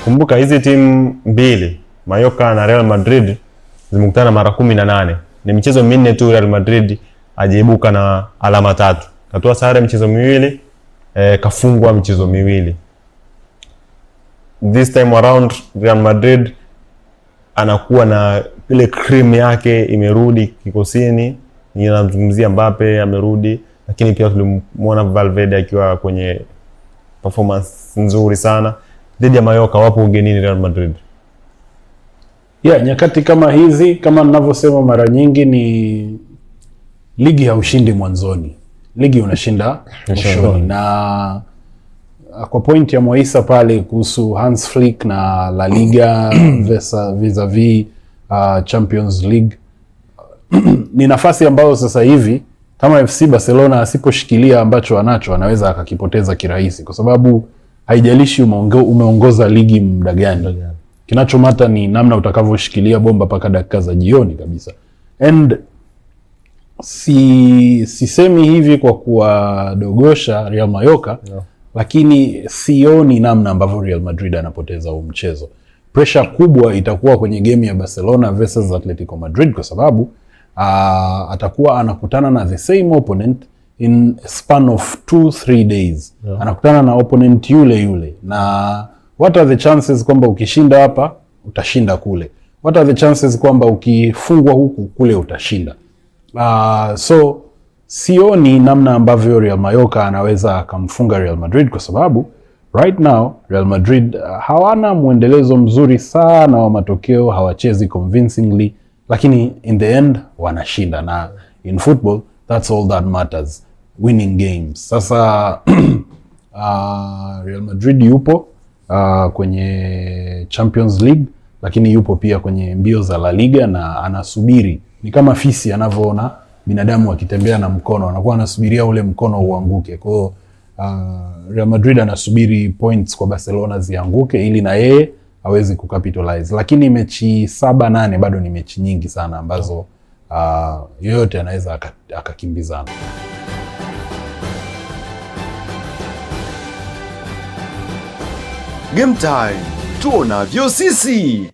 Kumbuka hizi timu mbili, Mallorca na Real Madrid, zimekutana mara 18. Ni michezo minne tu Real Madrid ajaibuka na alama 3. Katoa sare michezo miwili, kafungwa michezo miwili. This time around Real Madrid anakuwa na ile cream yake imerudi kikosini. Ninazungumzia Mbappe amerudi, lakini pia tulimuona Valverde akiwa kwenye performance nzuri sana. Dhidi ya Mallorca wapo ugenini Real Madrid. Nyakati kama hizi, kama ninavyosema mara nyingi, ni ligi haushindi mwanzoni. Ligi unashinda mwishoni. Na kwa point ya Moisa pale kuhusu Hans Flick na La Liga vis-a-vis Champions League, ni nafasi ambayo sasa hivi kama FC Barcelona asiposhikilia ambacho anacho, anaweza akakipoteza kirahisi, kwa sababu haijalishi umeongoza ligi muda gani. Kinachomata ni namna utakavyoshikilia bomba paka dakika za jioni kabisa. And sisemi hivi kwa kuwadogosha Real Mallorca, lakini sioni namna ambavyo Real Madrid anapoteza huu mchezo. Pressure kubwa itakuwa kwenye game ya Barcelona versus Atletico Madrid, kwa sababu atakuwa anakutana na the same opponent in a span of 2-3 days. Anakutana na opponent yule, na what are the chances kwamba ukishinda hapa utashinda kule? What are the chances kwamba ukifungwa huku kule utashinda? So sioni namna ambavyo Real Mallorca anaweza akamfunga Real Madrid, kwa sababu right now Real Madrid hawana muendelezo mzuri sana wa matokeo, hawachezi convincingly, lakini in the end wanashinda, na in football that's all that matters, winning games. Sasa Real Madrid yupo kwenye Champions League, lakini yupo pia kwenye mbio za La Liga, na anasubiri. Ni kama fisi anavyoona binadamu akitembea na mkono, anakuwa anasubiria ule mkono uanguke. Kwa hiyo Real Madrid anasubiri points kwa Barcelona zianguke ili na yeye hawezi kucapitalize. Lakini mechi 7-8 bado ni mechi nyingi sana ambazo yoyote anaweza akakimbizana. Game time, tuonavyo sisi.